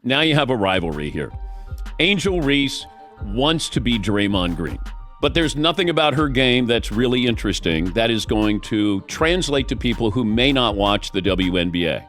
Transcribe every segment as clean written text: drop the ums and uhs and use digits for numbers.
now you have a rivalry here. Angel Reese wants to be Draymond Green, but there's nothing about her game that's really interesting that is going to translate to people who may not watch the WNBA,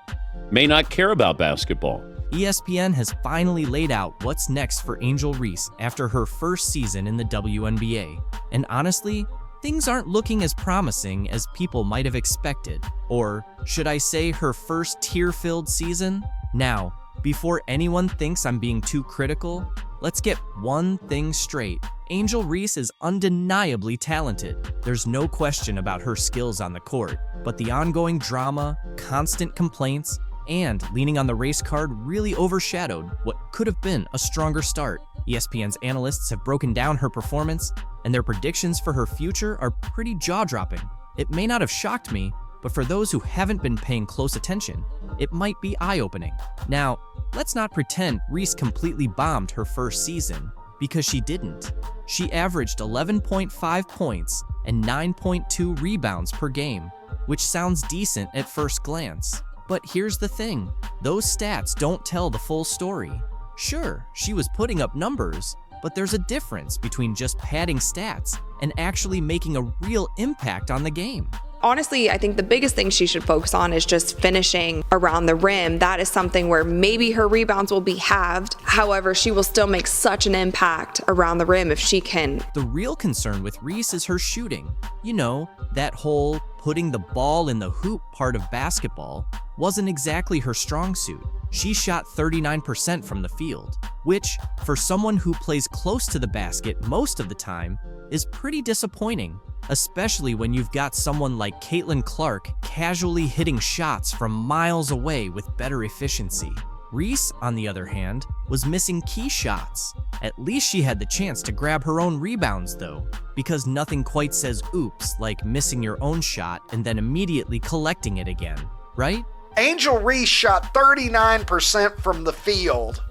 may not care about basketball. ESPN has finally laid out what's next for Angel Reese after her first season in the WNBA. And honestly, things aren't looking as promising as people might have expected. Or should I say her first tear-filled season? Now, before anyone thinks I'm being too critical, let's get one thing straight. Angel Reese is undeniably talented. There's no question about her skills on the court, but the ongoing drama, constant complaints, and leaning on the race card really overshadowed what could have been a stronger start. ESPN's analysts have broken down her performance, and their predictions for her future are pretty jaw-dropping. It may not have shocked me, but for those who haven't been paying close attention, it might be eye-opening. Now, let's not pretend Reese completely bombed her first season, because she didn't. She averaged 11.5 points and 9.2 rebounds per game, which sounds decent at first glance. But here's the thing, those stats don't tell the full story. Sure, she was putting up numbers, but there's a difference between just padding stats and actually making a real impact on the game. Honestly, I think the biggest thing she should focus on is just finishing around the rim. That is something where maybe her rebounds will be halved. However, she will still make such an impact around the rim if she can. The real concern with Reese is her shooting. You know, that whole putting the ball in the hoop part of basketball wasn't exactly her strong suit. She shot 39% from the field, which, for someone who plays close to the basket most of the time, is pretty disappointing, especially when you've got someone like Caitlin Clark casually hitting shots from miles away with better efficiency. Reese, on the other hand, was missing key shots. At least she had the chance to grab her own rebounds though, because nothing quite says oops like missing your own shot and then immediately collecting it again, right? Angel Reese shot 39% from the field,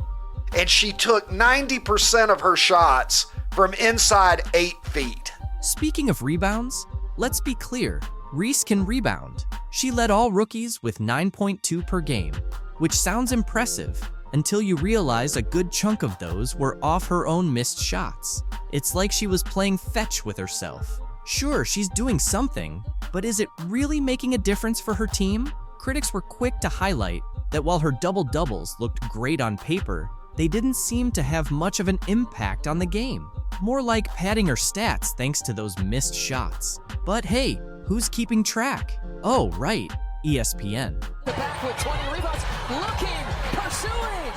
and she took 90% of her shots from inside 8 feet. Speaking of rebounds, let's be clear, Reese can rebound. She led all rookies with 9.2 per game, which sounds impressive until you realize a good chunk of those were off her own missed shots. It's like she was playing fetch with herself. Sure, she's doing something, but is it really making a difference for her team? Critics were quick to highlight that while her double-doubles looked great on paper, they didn't seem to have much of an impact on the game. More like padding her stats thanks to those missed shots. But hey, who's keeping track? Oh, right, ESPN. The back with 20 rebounds, looking, pursuing.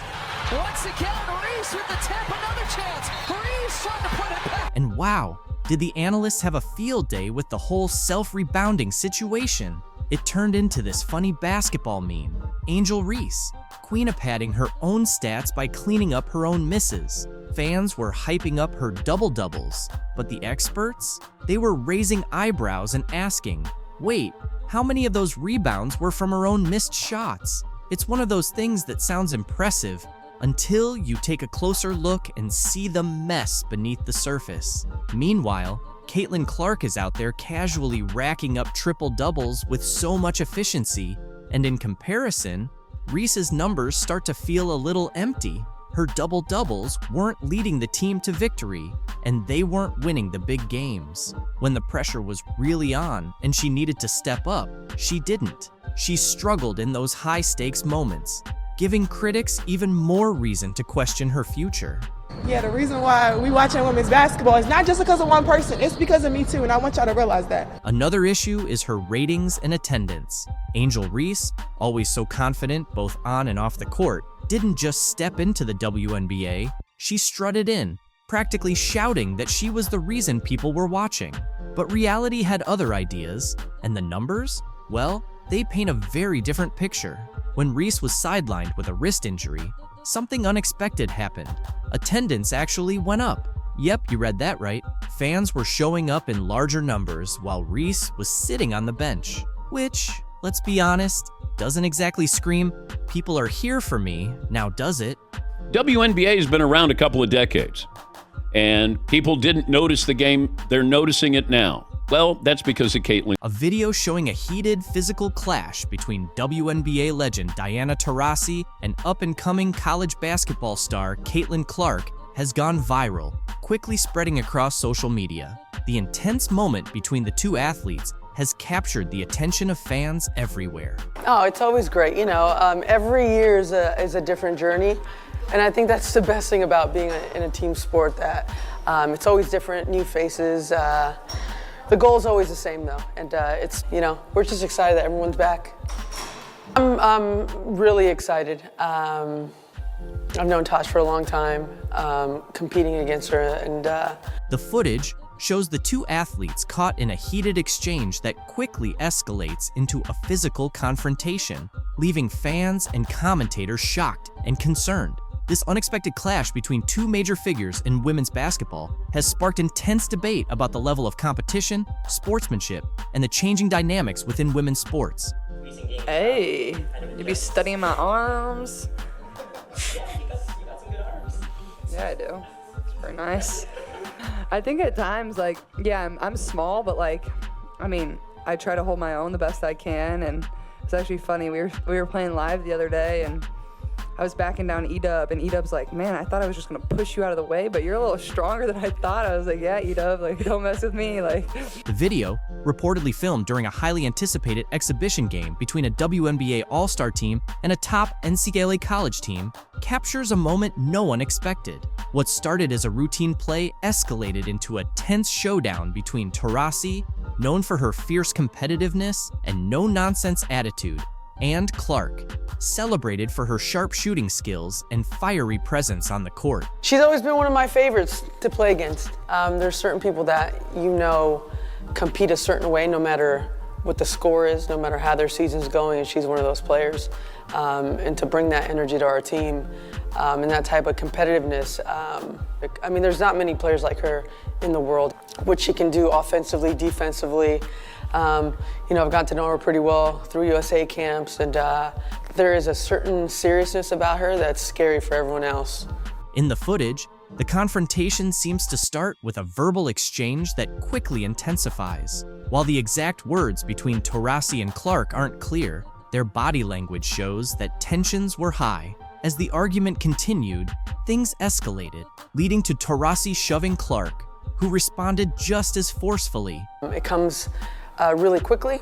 Once again, Reese with the tip, another chance. Reese trying to put it back. And wow, did the analysts have a field day with the whole self-rebounding situation? It turned into this funny basketball meme. Angel Reese, queen of padding her own stats by cleaning up her own misses. Fans were hyping up her double-doubles, but the experts? They were raising eyebrows and asking, wait, how many of those rebounds were from her own missed shots? It's one of those things that sounds impressive until you take a closer look and see the mess beneath the surface. Meanwhile, Caitlin Clark is out there casually racking up triple-doubles with so much efficiency, and in comparison, Reese's numbers start to feel a little empty. Her double-doubles weren't leading the team to victory, and they weren't winning the big games. When the pressure was really on and she needed to step up, she didn't. She struggled in those high-stakes moments, giving critics even more reason to question her future. Yeah, the reason why we watching women's basketball is not just because of one person, it's because of me too, and I want y'all to realize that. Another issue is her ratings and attendance. Angel Reese, always so confident both on and off the court, didn't just step into the WNBA, she strutted in, practically shouting that she was the reason people were watching. But reality had other ideas, and the numbers? Well, they paint a very different picture. When Reese was sidelined with a wrist injury, something unexpected happened. Attendance actually went up. Yep, you read that right. Fans were showing up in larger numbers while Reese was sitting on the bench, which, let's be honest, doesn't exactly scream, people are here for me, now does it? WNBA has been around a couple of decades, and people didn't notice the game. They're noticing it now. Well, that's because of Caitlin. A video showing a heated physical clash between WNBA legend Diana Taurasi and up-and-coming college basketball star Caitlin Clark has gone viral, quickly spreading across social media. The intense moment between the two athletes has captured the attention of fans everywhere. Oh, it's always great. Every year is a different journey. And I think that's the best thing about being in a team sport, that it's always different, new faces. The goal is always the same though. And we're just excited that everyone's back. I'm really excited. I've known Tosh for a long time, competing against her, and The footage shows the two athletes caught in a heated exchange that quickly escalates into a physical confrontation, leaving fans and commentators shocked and concerned. This unexpected clash between two major figures in women's basketball has sparked intense debate about the level of competition, sportsmanship, and the changing dynamics within women's sports. Hey, you be studying my arms? Yeah, I do. It's very nice. I think at times, I'm small, but I try to hold my own the best I can, and it's actually funny. We were playing live the other day, and I was backing down E-Dub, and E-Dub's like, man, I thought I was just gonna push you out of the way, but you're a little stronger than I thought. I was like, yeah, E-Dub, don't mess with me, The video, reportedly filmed during a highly anticipated exhibition game between a WNBA All-Star team and a top NCAA college team, captures a moment no one expected. What started as a routine play escalated into a tense showdown between Taurasi, known for her fierce competitiveness and no-nonsense attitude, and Clark, celebrated for her sharp shooting skills and fiery presence on the court. she's always been one of my favorites to play against. There's certain people that compete a certain way no matter what the score is, no matter how their season's going, and she's one of those players. And to bring that energy to our team and that type of competitiveness, there's not many players like her in the world. What she can do offensively, defensively, I've gotten to know her pretty well through USA camps, and there is a certain seriousness about her that's scary for everyone else. In the footage, the confrontation seems to start with a verbal exchange that quickly intensifies. While the exact words between Taurasi and Clark aren't clear, their body language shows that tensions were high. As the argument continued, things escalated, leading to Taurasi shoving Clark, who responded just as forcefully. It comes really quickly.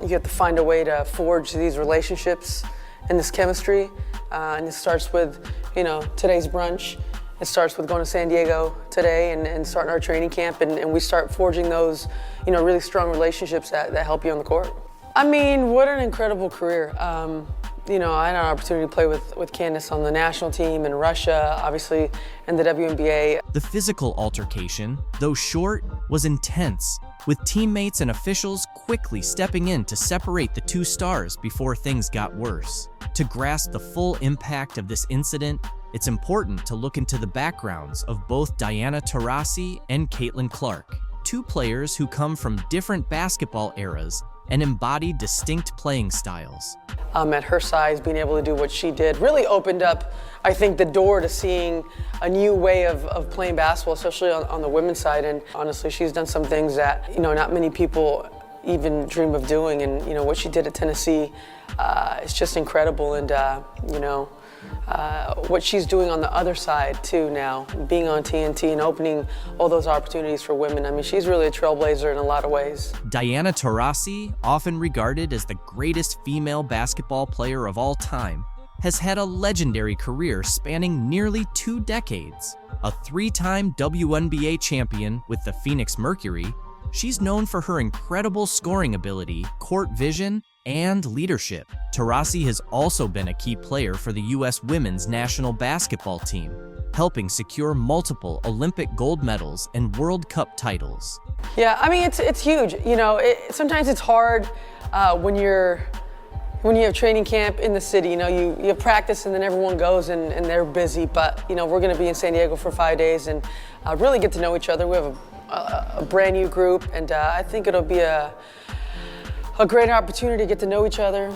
You have to find a way to forge these relationships and this chemistry. And it starts with, today's brunch. It starts with going to San Diego today and starting our training camp, and we start forging those, really strong relationships that help you on the court. What an incredible career. I had an opportunity to play with Candace on the national team in Russia, obviously, and the WNBA. The physical altercation, though short, was intense, with teammates and officials quickly stepping in to separate the two stars before things got worse. To grasp the full impact of this incident, it's important to look into the backgrounds of both Diana Taurasi and Caitlin Clark, two players who come from different basketball eras and embody distinct playing styles. At her size, being able to do what she did really opened up, I think, the door to seeing a new way of playing basketball, especially on the women's side. And honestly, she's done some things that, not many people even dream of doing. And, what she did at Tennessee is just incredible. And, what she's doing on the other side too now, being on TNT and opening all those opportunities for women. She's really a trailblazer in a lot of ways. Diana Taurasi, often regarded as the greatest female basketball player of all time, has had a legendary career spanning nearly 2 decades. A 3-time WNBA champion with the Phoenix Mercury, she's known for her incredible scoring ability, court vision, and leadership. Taurasi has also been a key player for the U.S. women's national basketball team, helping secure multiple Olympic gold medals and World Cup titles. Yeah, it's huge. Sometimes it's hard when you have training camp in the city. You have practice and then everyone goes and they're busy. But we're going to be in San Diego for 5 days and really get to know each other. We have a brand new group, and I think it'll be a great opportunity to get to know each other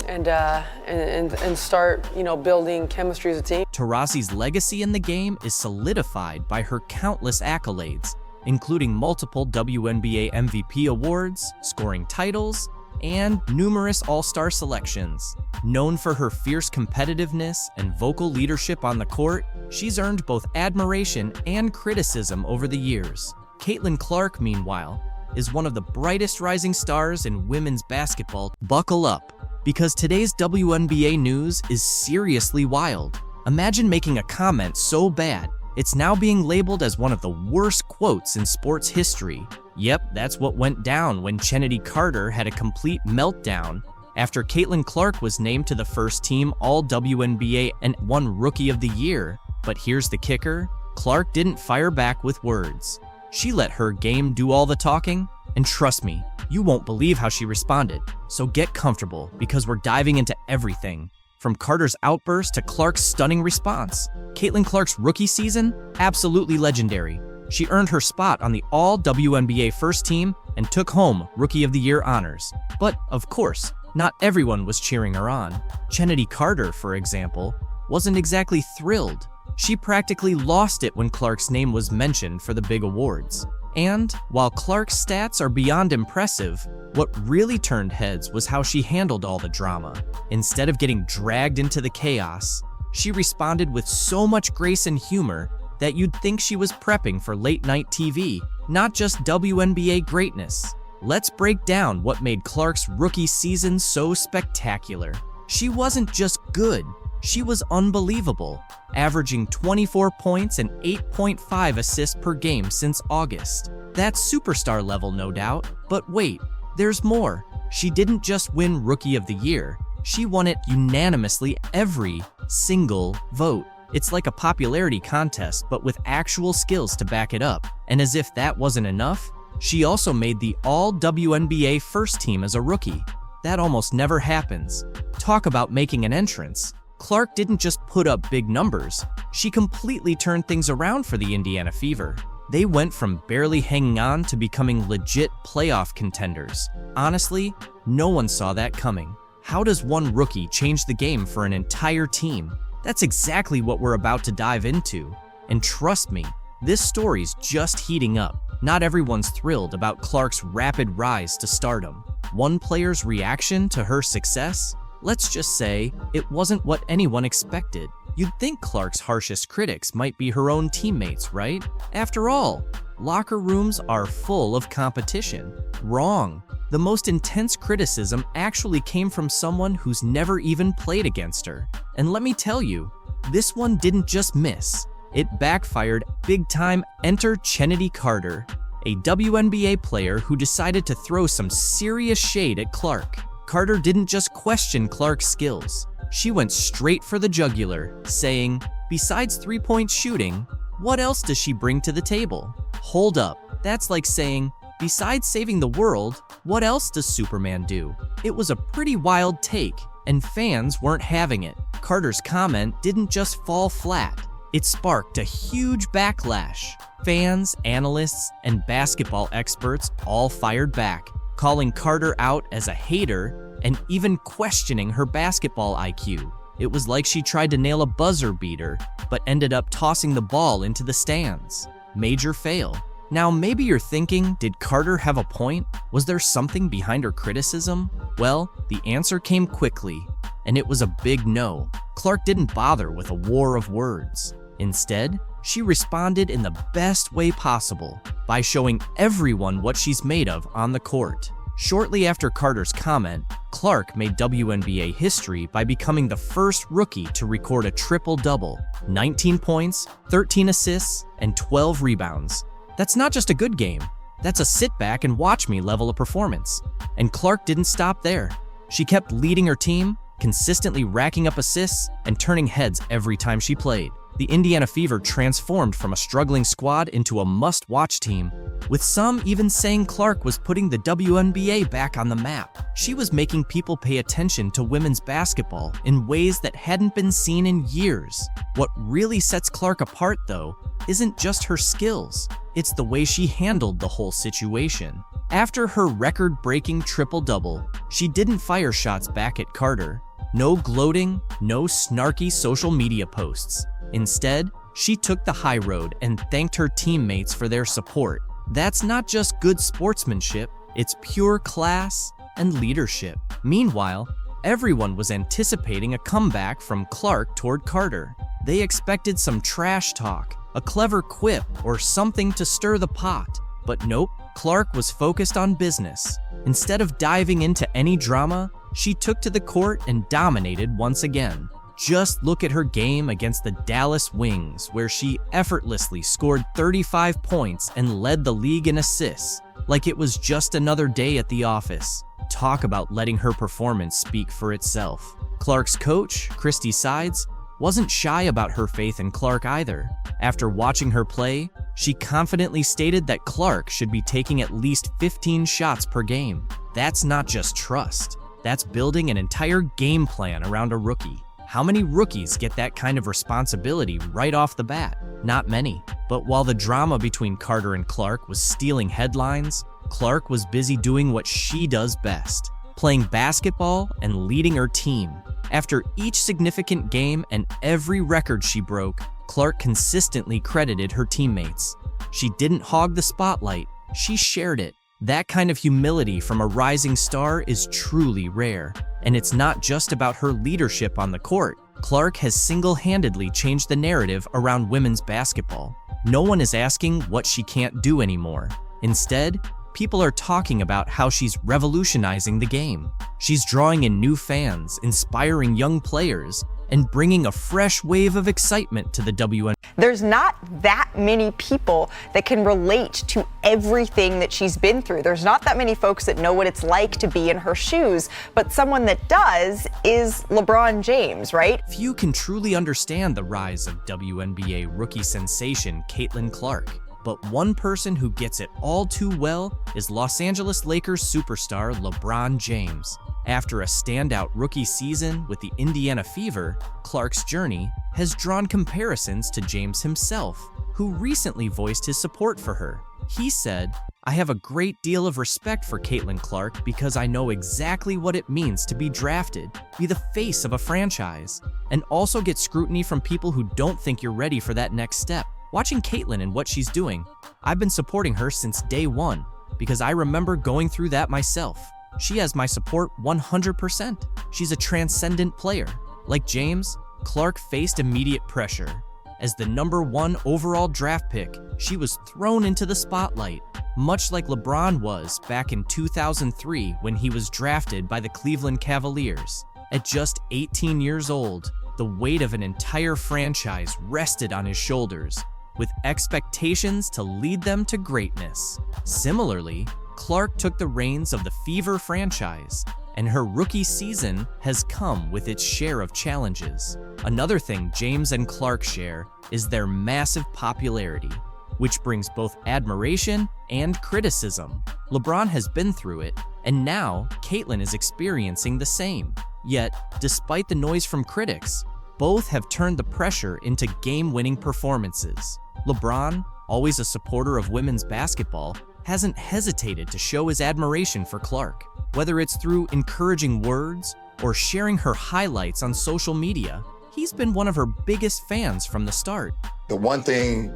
and start, building chemistry as a team. Taurasi's legacy in the game is solidified by her countless accolades, including multiple WNBA MVP awards, scoring titles, and numerous all-star selections. Known for her fierce competitiveness and vocal leadership on the court, she's earned both admiration and criticism over the years. Caitlin Clark, meanwhile, is one of the brightest rising stars in women's basketball. Buckle up, because today's WNBA news is seriously wild. Imagine making a comment so bad, it's now being labeled as one of the worst quotes in sports history. Yep, that's what went down when Chennedy Carter had a complete meltdown after Caitlin Clark was named to the first team All-WNBA and won Rookie of the Year. But here's the kicker, Clark didn't fire back with words. She let her game do all the talking, and trust me, you won't believe how she responded. So get comfortable, because we're diving into everything. From Carter's outburst to Clark's stunning response. Caitlin Clark's rookie season? Absolutely legendary. She earned her spot on the All-WNBA first team and took home Rookie of the Year honors. But, of course, not everyone was cheering her on. Chennedy Carter, for example, wasn't exactly thrilled. She practically lost it when Clark's name was mentioned for the big awards. And while Clark's stats are beyond impressive, what really turned heads was how she handled all the drama. Instead of getting dragged into the chaos, she responded with so much grace and humor that you'd think she was prepping for late-night TV, not just WNBA greatness. Let's break down what made Clark's rookie season so spectacular. She wasn't just good, she was unbelievable, averaging 24 points and 8.5 assists per game since August. That's superstar level, no doubt. But wait, there's more. She didn't just win Rookie of the Year, she won it unanimously every single vote. It's like a popularity contest, but with actual skills to back it up. And as if that wasn't enough, she also made the All-WNBA first team as a rookie. That almost never happens. Talk about making an entrance. Clark didn't just put up big numbers, she completely turned things around for the Indiana Fever. They went from barely hanging on to becoming legit playoff contenders. Honestly, no one saw that coming. How does one rookie change the game for an entire team? That's exactly what we're about to dive into. And trust me, this story's just heating up. Not everyone's thrilled about Clark's rapid rise to stardom. One player's reaction to her success? Let's just say it wasn't what anyone expected. You'd think Clark's harshest critics might be her own teammates, right? After all, locker rooms are full of competition. Wrong. The most intense criticism actually came from someone who's never even played against her. And let me tell you, this one didn't just miss. It backfired big time. Enter Chennedy Carter, a WNBA player who decided to throw some serious shade at Clark. Carter didn't just question Clark's skills. She went straight for the jugular, saying, besides three-point shooting, what else does she bring to the table? Hold up, that's like saying, besides saving the world, what else does Superman do? It was a pretty wild take, and fans weren't having it. Carter's comment didn't just fall flat. It sparked a huge backlash. Fans, analysts, and basketball experts all fired back, calling Carter out as a hater and even questioning her basketball IQ. It was like she tried to nail a buzzer beater, but ended up tossing the ball into the stands. Major fail. Now maybe you're thinking, did Carter have a point? Was there something behind her criticism? Well, the answer came quickly, and it was a big no. Clark didn't bother with a war of words. Instead, she responded in the best way possible by showing everyone what she's made of on the court. Shortly after Carter's comment, Clark made WNBA history by becoming the first rookie to record a triple-double, 19 points, 13 assists, and 12 rebounds. That's not just a good game, that's a sit back and watch me level of performance. And Clark didn't stop there. She kept leading her team, consistently racking up assists, and turning heads every time she played. The Indiana Fever transformed from a struggling squad into a must-watch team, with some even saying Clark was putting the WNBA back on the map. She was making people pay attention to women's basketball in ways that hadn't been seen in years. What really sets Clark apart, though, isn't just her skills, it's the way she handled the whole situation. After her record-breaking triple-double, she didn't fire shots back at Carter. No gloating, no snarky social media posts. Instead, she took the high road and thanked her teammates for their support. That's not just good sportsmanship, it's pure class and leadership. Meanwhile, everyone was anticipating a comeback from Clark toward Carter. They expected some trash talk, a clever quip, or something to stir the pot. But nope, Clark was focused on business. Instead of diving into any drama, she took to the court and dominated once again. Just look at her game against the Dallas Wings, where she effortlessly scored 35 points and led the league in assists, like it was just another day at the office. Talk about letting her performance speak for itself. Clark's coach, Christy Sides, wasn't shy about her faith in Clark either. After watching her play, she confidently stated that Clark should be taking at least 15 shots per game. That's not just trust, that's building an entire game plan around a rookie. How many rookies get that kind of responsibility right off the bat? Not many. But while the drama between Carter and Clark was stealing headlines, Clark was busy doing what she does best, playing basketball and leading her team. After each significant game and every record she broke, Clark consistently credited her teammates. She didn't hog the spotlight, she shared it. That kind of humility from a rising star is truly rare. And it's not just about her leadership on the court. Clark has single-handedly changed the narrative around women's basketball. No one is asking what she can't do anymore. Instead, people are talking about how she's revolutionizing the game. She's drawing in new fans, inspiring young players, and bringing a fresh wave of excitement to the WNBA. There's not that many people that can relate to everything that she's been through. There's not that many folks that know what it's like to be in her shoes, but someone that does is LeBron James, right? Few can truly understand the rise of WNBA rookie sensation Caitlin Clark. But one person who gets it all too well is Los Angeles Lakers superstar LeBron James. After a standout rookie season with the Indiana Fever, Clark's journey has drawn comparisons to James himself, who recently voiced his support for her. He said, "I have a great deal of respect for Caitlin Clark because I know exactly what it means to be drafted, be the face of a franchise, and also get scrutiny from people who don't think you're ready for that next step. Watching Caitlin and what she's doing, I've been supporting her since day one because I remember going through that myself. She has my support 100%. She's a transcendent player. Like James, Clark faced immediate pressure. As the #1 overall draft pick, she was thrown into the spotlight, much like LeBron was back in 2003 when he was drafted by the Cleveland Cavaliers. At just 18 years old, the weight of an entire franchise rested on his shoulders, with expectations to lead them to greatness. Similarly, Clark took the reins of the Fever franchise, and her rookie season has come with its share of challenges. Another thing James and Clark share is their massive popularity, which brings both admiration and criticism. LeBron has been through it, and now Caitlin is experiencing the same. Yet, despite the noise from critics, both have turned the pressure into game-winning performances. LeBron, always a supporter of women's basketball, hasn't hesitated to show his admiration for Clark, whether it's through encouraging words or sharing her highlights on social media. He's been one of her biggest fans from the start. The one thing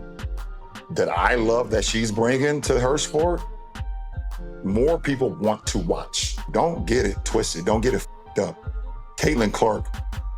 that I love that she's bringing to her sport, more people want to watch. Don't get it twisted. Don't get it f***ed up. Caitlin Clark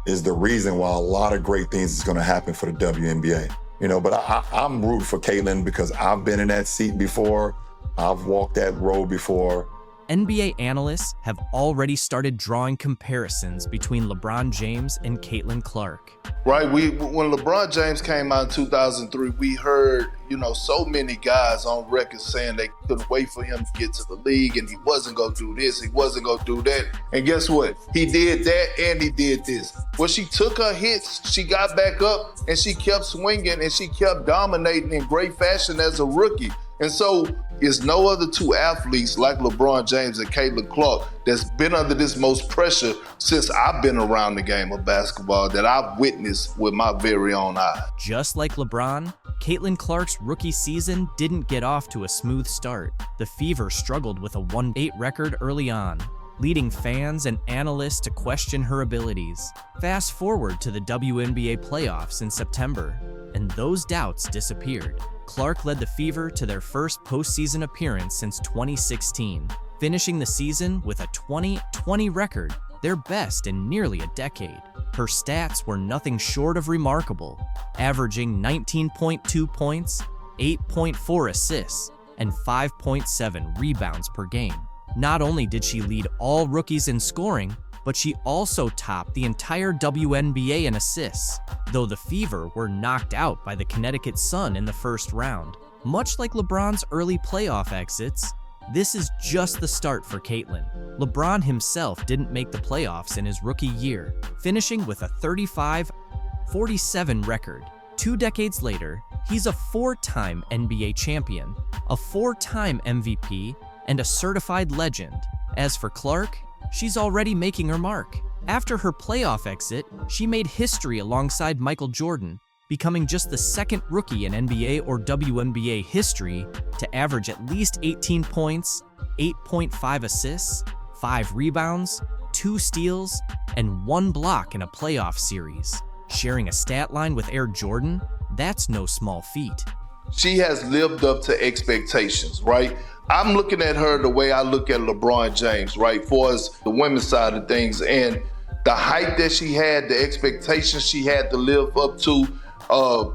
is the reason why a lot of great things is going to happen for the WNBA. But I'm rooting for Caitlin because I've been in that seat before. I've walked that road before. NBA analysts have already started drawing comparisons between LeBron James and Caitlin Clark. Right, when LeBron James came out in 2003, we heard, so many guys on record saying they couldn't wait for him to get to the league and he wasn't going to do this, he wasn't going to do that. And guess what? He did that and he did this. Well, she took her hits, she got back up, and she kept swinging and she kept dominating in great fashion as a rookie. And so it's no other two athletes like LeBron James and Caitlin Clark that's been under this most pressure since I've been around the game of basketball that I've witnessed with my very own eye. Just like LeBron, Caitlin Clark's rookie season didn't get off to a smooth start. The Fever struggled with a 1-8 record early on, leading fans and analysts to question her abilities. Fast forward to the WNBA playoffs in September, and those doubts disappeared. Clark led the Fever to their first postseason appearance since 2016, finishing the season with a 20-20 record, their best in nearly a decade. Her stats were nothing short of remarkable, averaging 19.2 points, 8.4 assists, and 5.7 rebounds per game. Not only did she lead all rookies in scoring, but she also topped the entire WNBA in assists, though the Fever were knocked out by the Connecticut Sun in the first round. Much like LeBron's early playoff exits, this is just the start for Caitlin. LeBron himself didn't make the playoffs in his rookie year, finishing with a 35-47 record. 2 decades later, he's a 4-time NBA champion, a 4-time MVP, and a certified legend. As for Clark, she's already making her mark. After her playoff exit, she made history alongside Michael Jordan, becoming just the second rookie in NBA or WNBA history to average at least 18 points, 8.5 assists, 5 rebounds, 2 steals, and 1 block in a playoff series. Sharing a stat line with Air Jordan, that's no small feat. She has lived up to expectations, right? I'm looking at her the way I look at LeBron James, right? For us, the women's side of things, and the height that she had, the expectations she had to live up to,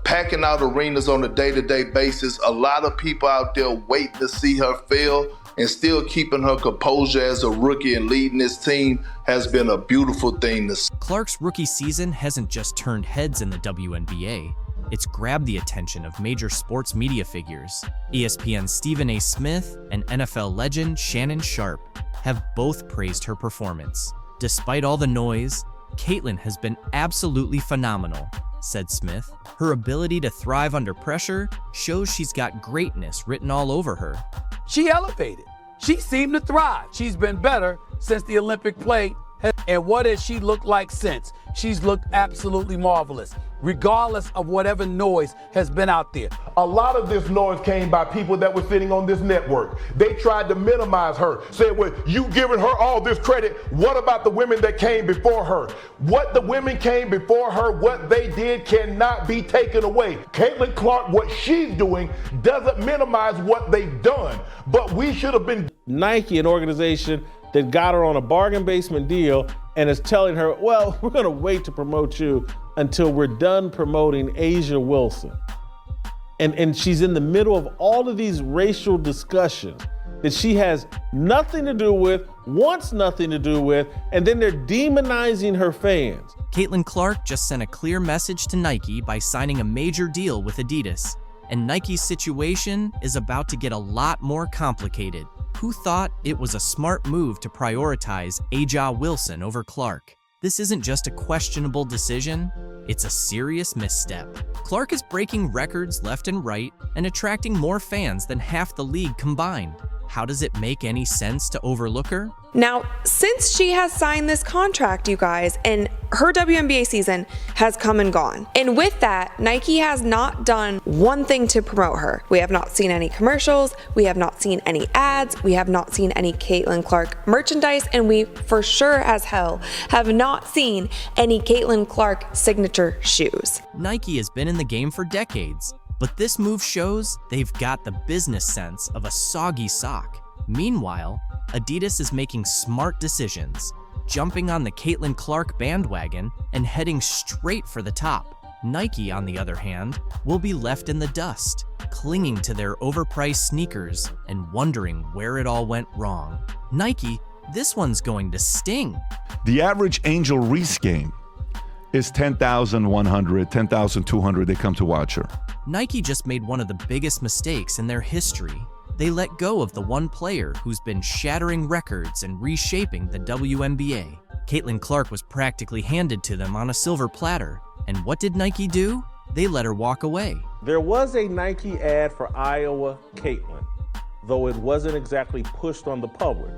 packing out arenas on a day-to-day basis. A lot of people out there waiting to see her fail, and still keeping her composure as a rookie and leading this team has been a beautiful thing to see. Clark's rookie season hasn't just turned heads in the WNBA. It's grabbed the attention of major sports media figures. ESPN's Stephen A. Smith and NFL legend Shannon Sharpe have both praised her performance. Despite all the noise, Caitlin has been absolutely phenomenal, said Smith. Her ability to thrive under pressure shows she's got greatness written all over her. She elevated. She seemed to thrive. She's been better since the Olympic play. And what has she looked like since? She's looked absolutely marvelous, regardless of whatever noise has been out there. A lot of this noise came by people that were sitting on this network. They tried to minimize her, said, well, you giving her all this credit. What about the women that came before her? What the women came before her, what they did cannot be taken away. Caitlin Clark, what she's doing doesn't minimize what they've done, but we should have been. Nike, an organization that got her on a bargain basement deal and is telling her, well, we're gonna wait to promote you until we're done promoting Asia Wilson. And she's in the middle of all of these racial discussions that she has nothing to do with, wants nothing to do with, and then they're demonizing her fans. Caitlin Clark just sent a clear message to Nike by signing a major deal with Adidas. And Nike's situation is about to get a lot more complicated. Who thought it was a smart move to prioritize Aja Wilson over Clark? This isn't just a questionable decision, it's a serious misstep. Clark is breaking records left and right and attracting more fans than half the league combined. How does it make any sense to overlook her? Now, since she has signed this contract, you guys, and her WNBA season has come and gone. And with that, Nike has not done one thing to promote her. We have not seen any commercials, we have not seen any ads, we have not seen any Caitlin Clark merchandise, and we for sure as hell have not seen any Caitlin Clark signature shoes. Nike has been in the game for decades, but this move shows they've got the business sense of a soggy sock. Meanwhile, Adidas is making smart decisions, jumping on the Caitlin Clark bandwagon and heading straight for the top. Nike, on the other hand, will be left in the dust, clinging to their overpriced sneakers and wondering where it all went wrong. Nike, this one's going to sting. The average Angel Reese game is 10,100, 10,200 they come to watch her. Nike just made one of the biggest mistakes in their history. They let go of the one player who's been shattering records and reshaping the WNBA. Caitlin Clark was practically handed to them on a silver platter. And what did Nike do? They let her walk away. There was a Nike ad for Iowa Caitlin, though it wasn't exactly pushed on the public.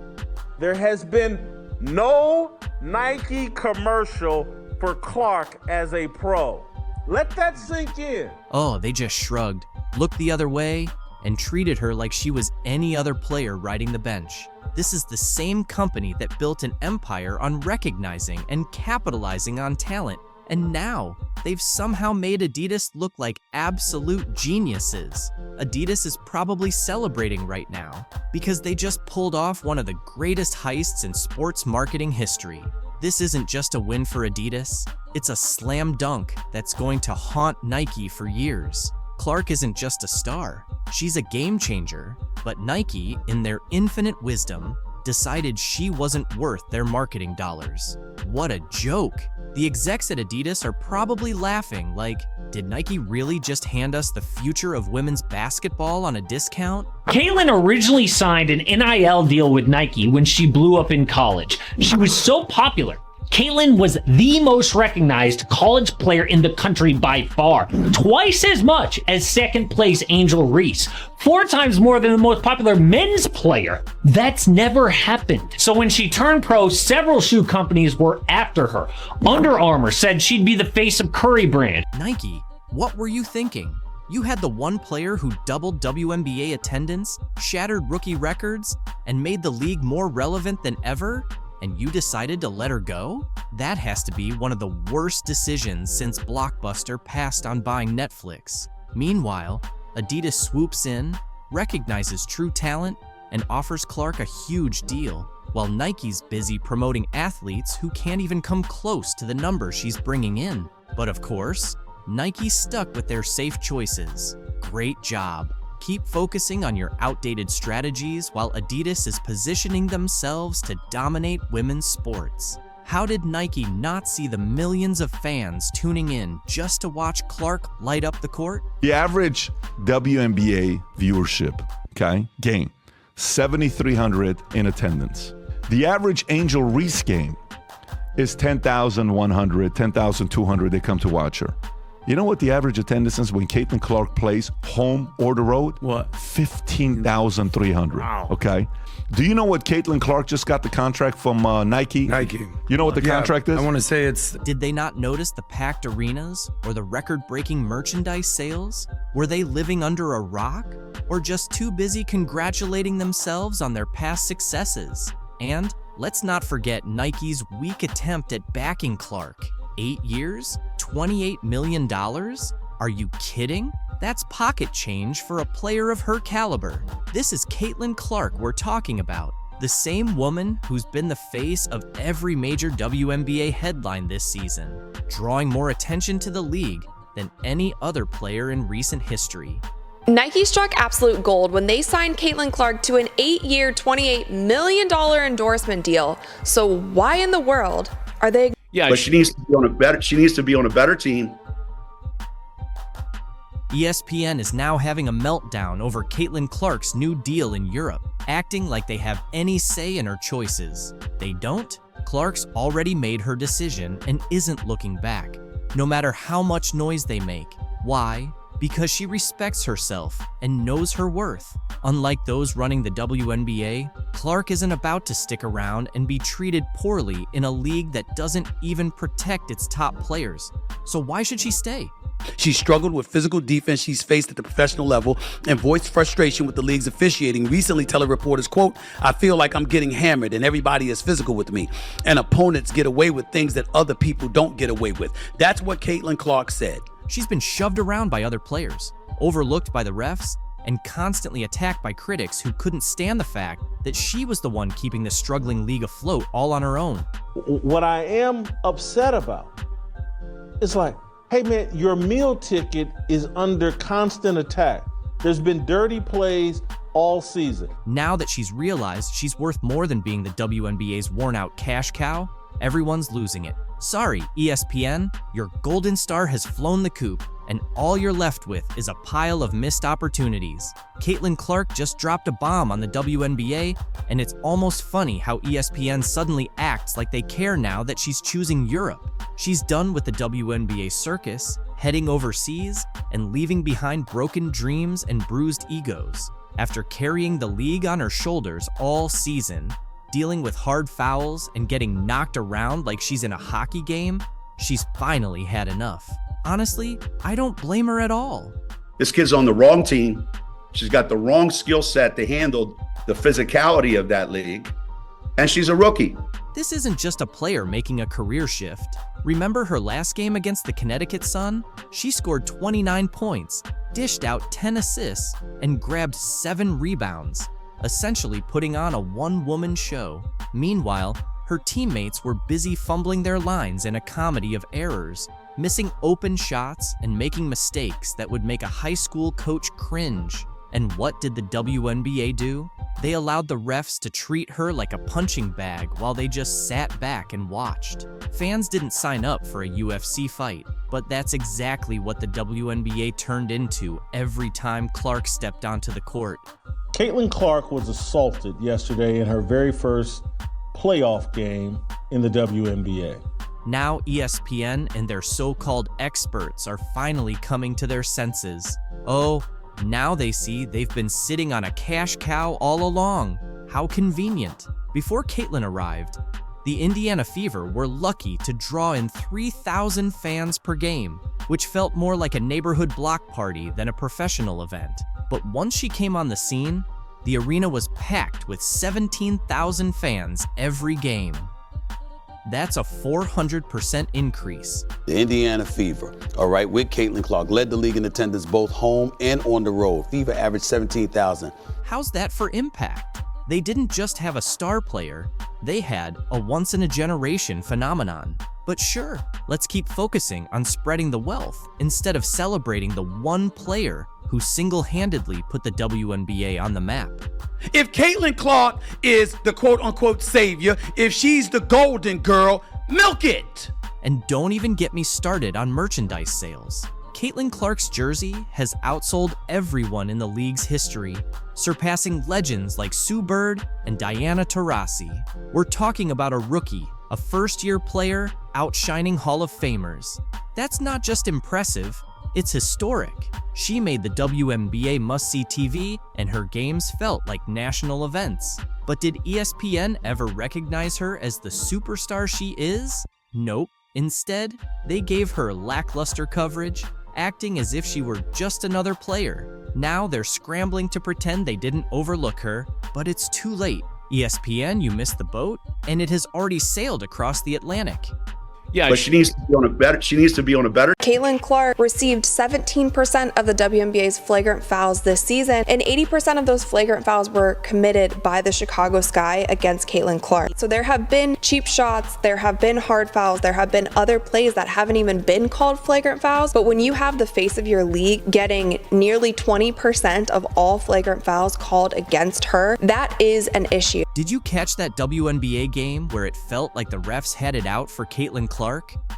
There has been no Nike commercial for Clark as a pro. Let that sink in. Oh, they just shrugged, looked the other way, and treated her like she was any other player riding the bench. This is the same company that built an empire on recognizing and capitalizing on talent. And now, they've somehow made Adidas look like absolute geniuses. Adidas is probably celebrating right now because they just pulled off one of the greatest heists in sports marketing history. This isn't just a win for Adidas, it's a slam dunk that's going to haunt Nike for years. Clark isn't just a star, she's a game changer, but Nike, in their infinite wisdom, decided she wasn't worth their marketing dollars. What a joke! The execs at Adidas are probably laughing like, did Nike really just hand us the future of women's basketball on a discount? Caitlin originally signed an NIL deal with Nike when she blew up in college. She was so popular. Caitlin was the most recognized college player in the country by far, twice as much as second place Angel Reese, 4 times more than the most popular men's player. That's never happened. So when she turned pro, several shoe companies were after her. Under Armour said she'd be the face of Curry brand. Nike, what were you thinking? You had the one player who doubled WNBA attendance, shattered rookie records, and made the league more relevant than ever? And you decided to let her go? That has to be one of the worst decisions since Blockbuster passed on buying Netflix. Meanwhile, Adidas swoops in, recognizes true talent, and offers Clark a huge deal, while Nike's busy promoting athletes who can't even come close to the number she's bringing in. But of course, Nike's stuck with their safe choices. Great job. Keep focusing on your outdated strategies while Adidas is positioning themselves to dominate women's sports. How did Nike not see the millions of fans tuning in just to watch Clark light up the court? The average WNBA viewership, game, 7,300 in attendance. The average Angel Reese game is 10,100, 10,200 they come to watch her. You know what the average attendance is when Caitlin Clark plays home or the road? What? 15,300. Wow. Okay. Do you know what Caitlin Clark just got the contract from Nike? Nike. You know what the contract is? I want to say it's... Did they not notice the packed arenas or the record-breaking merchandise sales? Were they living under a rock? Or just too busy congratulating themselves on their past successes? And let's not forget Nike's weak attempt at backing Clark. 8 years? $28 million? Are you kidding? That's pocket change for a player of her caliber. This is Caitlin Clark we're talking about, the same woman who's been the face of every major WNBA headline this season, drawing more attention to the league than any other player in recent history. Nike struck absolute gold when they signed Caitlin Clark to an 8-year, $28 million endorsement deal. So why in the world are they? Yeah, but she needs to be on a better. She needs to be on a better team. ESPN is now having a meltdown over Caitlin Clark's new deal in Europe, acting like they have any say in her choices. They don't. Clark's already made her decision and isn't looking back, no matter how much noise they make. Why? Because she respects herself and knows her worth. Unlike those running the WNBA, Clark isn't about to stick around and be treated poorly in a league that doesn't even protect its top players. So why should she stay? She struggled with physical defense she's faced at the professional level and voiced frustration with the league's officiating, recently telling reporters, quote, "I feel like I'm getting hammered and everybody is physical with me, and opponents get away with things that other people don't get away with." That's what Caitlin Clark said. She's been shoved around by other players, overlooked by the refs, and constantly attacked by critics who couldn't stand the fact that she was the one keeping the struggling league afloat all on her own. What I am upset about is like, hey man, your meal ticket is under constant attack. There's been dirty plays all season. Now that she's realized she's worth more than being the WNBA's worn-out cash cow, everyone's losing it. Sorry, ESPN, your golden star has flown the coop, and all you're left with is a pile of missed opportunities. Caitlin Clark just dropped a bomb on the WNBA, and it's almost funny how ESPN suddenly acts like they care now that she's choosing Europe. She's done with the WNBA circus, heading overseas, and leaving behind broken dreams and bruised egos. After carrying the league on her shoulders all season, dealing with hard fouls and getting knocked around like she's in a hockey game, she's finally had enough. Honestly, I don't blame her at all. This kid's on the wrong team. She's got the wrong skill set to handle the physicality of that league, and she's a rookie. this isn't just a player making a career shift. Remember her last game against the Connecticut Sun? She scored 29 points, dished out 10 assists, and grabbed 7 rebounds, essentially putting on a one-woman show. Meanwhile, her teammates were busy fumbling their lines in a comedy of errors, missing open shots and making mistakes that would make a high school coach cringe. And what did the WNBA do? They allowed the refs to treat her like a punching bag while they just sat back and watched. Fans didn't sign up for a UFC fight, but that's exactly what the WNBA turned into every time Clark stepped onto the court. Caitlin Clark was assaulted yesterday in her very first playoff game in the WNBA. Now ESPN and their so-called experts are finally coming to their senses. Oh, now they see they've been sitting on a cash cow all along. How convenient. Before Caitlin arrived, the Indiana Fever were lucky to draw in 3,000 fans per game, which felt more like a neighborhood block party than a professional event. But once she came on the scene, the arena was packed with 17,000 fans every game. That's a 400% increase. The Indiana Fever, all right, with Caitlin Clark, led the league in attendance both home and on the road. Fever averaged 17,000. How's that for impact? They didn't just have a star player, they had a once-in-a-generation phenomenon. But sure, let's keep focusing on spreading the wealth instead of celebrating the one player who single-handedly put the WNBA on the map. If Caitlin Clark is the quote-unquote savior, if she's the golden girl, milk it! And don't even get me started on merchandise sales. Caitlin Clark's jersey has outsold everyone in the league's history, surpassing legends like Sue Bird and Diana Taurasi. We're talking about a rookie, a first-year player outshining Hall of Famers. That's not just impressive, it's historic. She made the WNBA must-see TV, and her games felt like national events. But did ESPN ever recognize her as the superstar she is? Nope. Instead, they gave her lackluster coverage, acting as if she were just another player. Now they're scrambling to pretend they didn't overlook her, but it's too late. ESPN, you missed the boat, and it has already sailed across the Atlantic. Yeah, but she needs to be on a better. She needs to be on a better. Caitlin Clark received 17% of the WNBA's flagrant fouls this season, and 80% of those flagrant fouls were committed by the Chicago Sky against Caitlin Clark. So there have been cheap shots, there have been hard fouls, there have been other plays that haven't even been called flagrant fouls. But when you have the face of your league getting nearly 20% of all flagrant fouls called against her, that is an issue. Did you catch that WNBA game where it felt like the refs had it out for Caitlin Clark?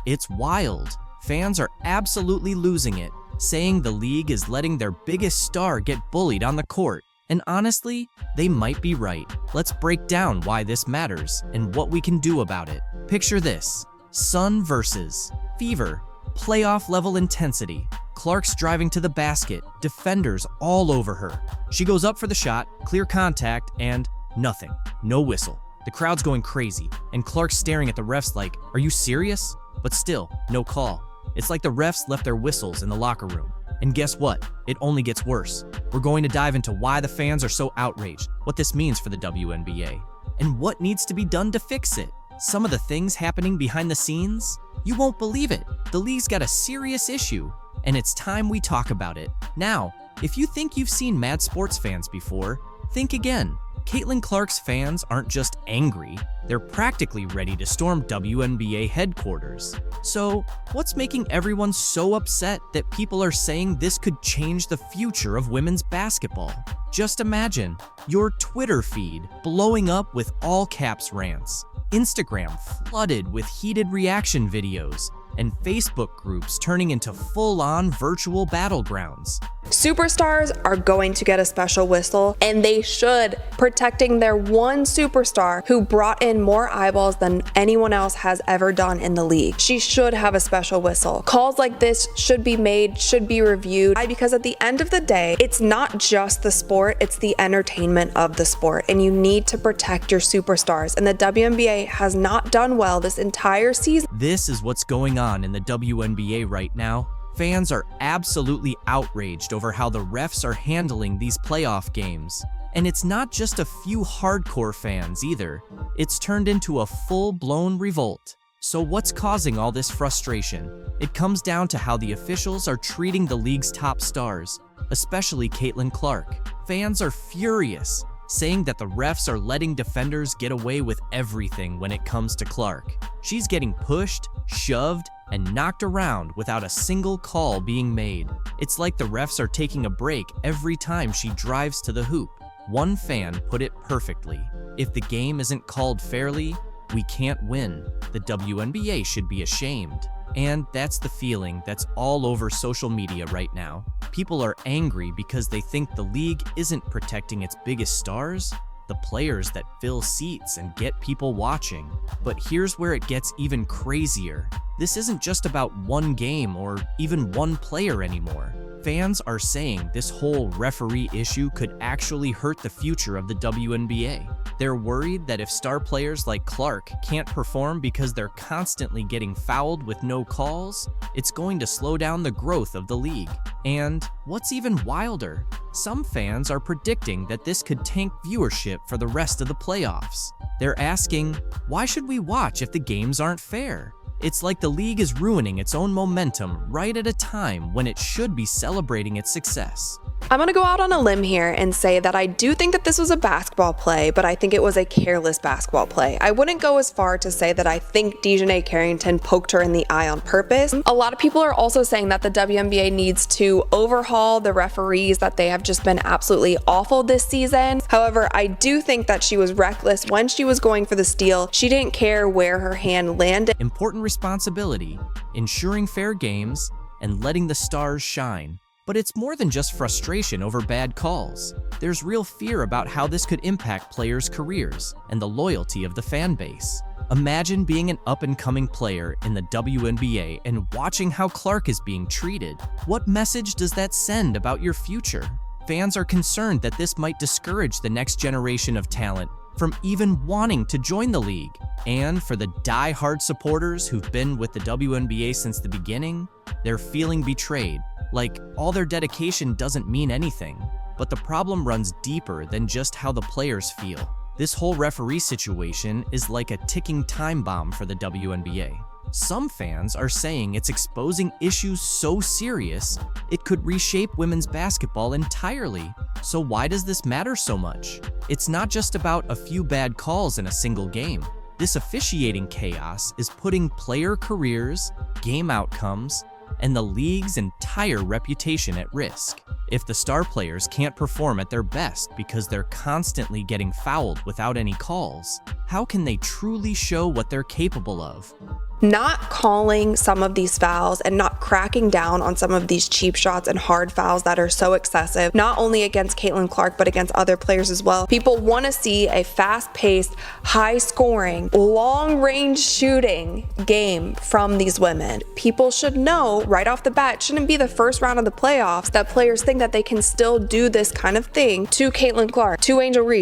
It's wild. Fans are absolutely losing it, saying the league is letting their biggest star get bullied on the court. And honestly, they might be right. Let's break down why this matters and what we can do about it. Picture this: Sun versus Fever, playoff level intensity. Clark's driving to the basket, defenders all over her. She goes up for the shot, clear contact, and nothing. No whistle. The crowd's going crazy, and Clark's staring at the refs like, are you serious? But still, no call. It's like the refs left their whistles in the locker room. And guess what? It only gets worse. We're going to dive into why the fans are so outraged, what this means for the WNBA, and what needs to be done to fix it. Some of the things happening behind the scenes? You won't believe it. The league's got a serious issue, and it's time we talk about it. Now, if you think you've seen mad sports fans before, think again. Caitlin Clark's fans aren't just angry, they're practically ready to storm WNBA headquarters. So, what's making everyone so upset that people are saying this could change the future of women's basketball? Just imagine your Twitter feed blowing up with all caps rants, Instagram flooded with heated reaction videos, and Facebook groups turning into full-on virtual battlegrounds. Superstars are going to get a special whistle, and they should, protecting their one superstar who brought in more eyeballs than anyone else has ever done in the league. She should have a special whistle. Calls like this should be made, should be reviewed, because at the end of the day, it's not just the sport, it's the entertainment of the sport, and you need to protect your superstars, and the WNBA has not done well this entire season. This is what's going on in the WNBA right now. Fans are absolutely outraged over how the refs are handling these playoff games. And it's not just a few hardcore fans either. It's turned into a full-blown revolt. So what's causing all this frustration? It comes down to how the officials are treating the league's top stars, especially Caitlin Clark. Fans are furious, saying that the refs are letting defenders get away with everything when it comes to Clark. She's getting pushed, shoved, and knocked around without a single call being made. It's like the refs are taking a break every time she drives to the hoop. One fan put it perfectly: if the game isn't called fairly, we can't win. The WNBA should be ashamed. And that's the feeling that's all over social media right now. People are angry because they think the league isn't protecting its biggest stars, the players that fill seats and get people watching. But here's where it gets even crazier. This isn't just about one game or even one player anymore. Fans are saying this whole referee issue could actually hurt the future of the WNBA. They're worried that if star players like Clark can't perform because they're constantly getting fouled with no calls, it's going to slow down the growth of the league. And what's even wilder, some fans are predicting that this could tank viewership for the rest of the playoffs. They're asking, why should we watch if the games aren't fair? It's like the league is ruining its own momentum right at a time when it should be celebrating its success. I'm going to go out on a limb here and say that I do think that this was a basketball play, but I think it was a careless basketball play. I wouldn't go as far to say that I think Dejanay Carrington poked her in the eye on purpose. A lot of people are also saying that the WNBA needs to overhaul the referees, that they have just been absolutely awful this season. However, I do think that she was reckless when she was going for the steal. She didn't care where her hand landed. Important responsibility, ensuring fair games, and letting the stars shine. But it's more than just frustration over bad calls. There's real fear about how this could impact players' careers and the loyalty of the fan base. Imagine being an up-and-coming player in the WNBA and watching how Clark is being treated. What message does that send about your future? Fans are concerned that this might discourage the next generation of talent from even wanting to join the league. And for the die-hard supporters who've been with the WNBA since the beginning, they're feeling betrayed. Like, all their dedication doesn't mean anything. But the problem runs deeper than just how the players feel. This whole referee situation is like a ticking time bomb for the WNBA. Some fans are saying it's exposing issues so serious, it could reshape women's basketball entirely. So why does this matter so much? It's not just about a few bad calls in a single game. This officiating chaos is putting player careers, game outcomes, and the league's entire reputation at risk. If the star players can't perform at their best because they're constantly getting fouled without any calls, how can they truly show what they're capable of? Not calling some of these fouls and not cracking down on some of these cheap shots and hard fouls that are so excessive, not only against Caitlin Clark, but against other players as well. People want to see a fast-paced, high-scoring, long-range shooting game from these women. People should know right off the bat, it shouldn't be the first round of the playoffs that players think that they can still do this kind of thing to Caitlin Clark, to Angel Reese.